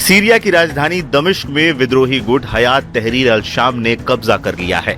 Syria की राजधानी दमिश्क में विद्रोही गुट हयात तहरीर अल शाम ने कब्जा कर लिया है।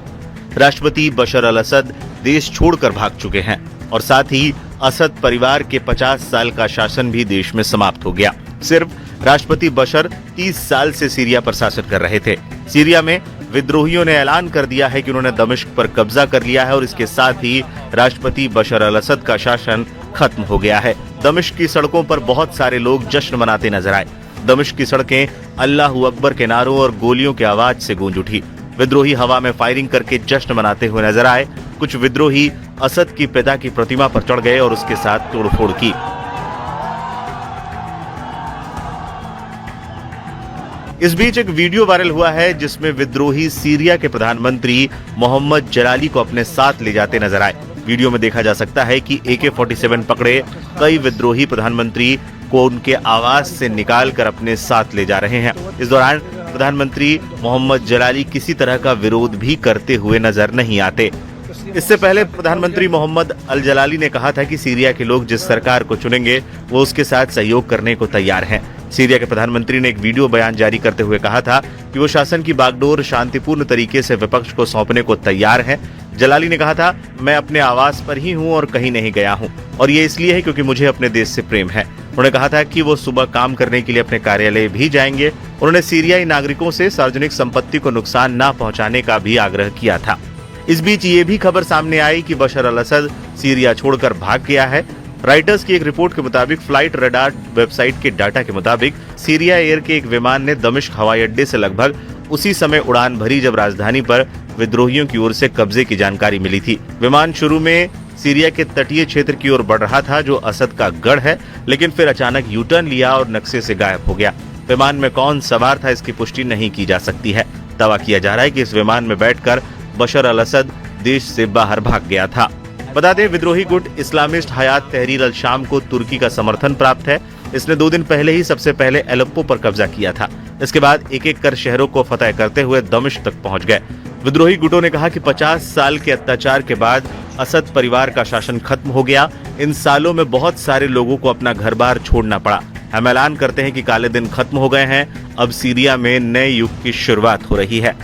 राष्ट्रपति बशर अल असद देश छोड़कर भाग चुके हैं और साथ ही असद परिवार के 50 साल का शासन भी देश में समाप्त हो गया। सिर्फ राष्ट्रपति बशर 30 साल से सीरिया पर शासन कर रहे थे। सीरिया में विद्रोहियों ने ऐलान कर दिया है कि उन्होंने दमिश्क पर कब्जा कर लिया है और इसके साथ ही राष्ट्रपति बशर अल असद का शासन खत्म हो गया है। दमिश्क की सड़कों पर बहुत सारे लोग जश्न मनाते नजर आए। दमिश्क की सड़कें अल्लाहू अकबर के नारों और गोलियों की आवाज से गूंज उठी। विद्रोही हवा में फायरिंग करके जश्न मनाते हुए नजर आए। कुछ विद्रोही असद की पिता की प्रतिमा पर चढ़ गए और उसके साथ तोड़फोड़ की। इस बीच एक वीडियो वायरल हुआ है जिसमें विद्रोही सीरिया के प्रधानमंत्री मोहम्मद जलाली को अपने साथ ले जाते नजर आए। वीडियो में देखा जा सकता है कि AK-47 पकड़े कई विद्रोही प्रधानमंत्री को उनके आवास से निकालकर अपने साथ ले जा रहे हैं। इस दौरान प्रधानमंत्री मोहम्मद जलाली किसी तरह का विरोध भी करते हुए नजर नहीं आते। इससे पहले प्रधानमंत्री मोहम्मद अल जलाली ने कहा था कि सीरिया के लोग जिस सरकार को चुनेंगे वो उसके साथ सहयोग करने को तैयार हैं। सीरिया के प्रधानमंत्री ने एक वीडियो बयान जारी करते हुए कहा था कि वो शासन की बागडोर शांतिपूर्ण तरीके से विपक्ष को सौंपने को तैयार हैं। जलाली ने कहा था, मैं अपने आवास पर ही हूं और कहीं नहीं गया हूं और ये इसलिए है क्योंकि मुझे अपने देश से प्रेम है। उन्होंने कहा था कि वो सुबह काम करने के लिए अपने कार्यालय भी जाएंगे। उन्होंने सीरियाई नागरिकों से सार्वजनिक संपत्ति को नुकसान न पहुंचाने का भी आग्रह किया था। इस बीच ये भी खबर सामने आई कि बशर अल असद सीरिया छोड़कर भाग गया है। रॉयटर्स की एक रिपोर्ट के मुताबिक फ्लाइट रडार वेबसाइट के डाटा के मुताबिक सीरिया एयर के एक विमान ने दमिश्क हवाई अड्डे से लगभग उसी समय उड़ान भरी जब राजधानी पर विद्रोहियों की ओर से कब्जे की जानकारी मिली थी। विमान शुरू में सीरिया के तटीय क्षेत्र की ओर बढ़ रहा था जो असद का गढ़ है, लेकिन फिर अचानक यू टर्न लिया और नक्शे से गायब हो गया। विमान में कौन सवार था इसकी पुष्टि नहीं की जा सकती है। दावा किया जा रहा है कि इस विमान में बैठकर बशर अल असद देश से बाहर भाग गया था। बता दें, विद्रोही गुट इस्लामिस्ट हयात तहरीर अल शाम को तुर्की का समर्थन प्राप्त है। इसने 2 दिन पहले ही सबसे पहले एलेप्पो पर कब्जा किया था। इसके बाद एक-एक कर शहरों को फतह करते हुए दमिश्क तक पहुंच गए। विद्रोही गुटों ने कहा कि 50 साल के अत्याचार के बाद असद परिवार का शासन खत्म हो गया। इन सालों में बहुत सारे लोगों को अपना घर-बार छोड़ना पड़ा। हम ऐलान करते हैं कि काले दिन खत्म हो गए हैं। अब सीरिया में नए युग की शुरुआत हो रही है।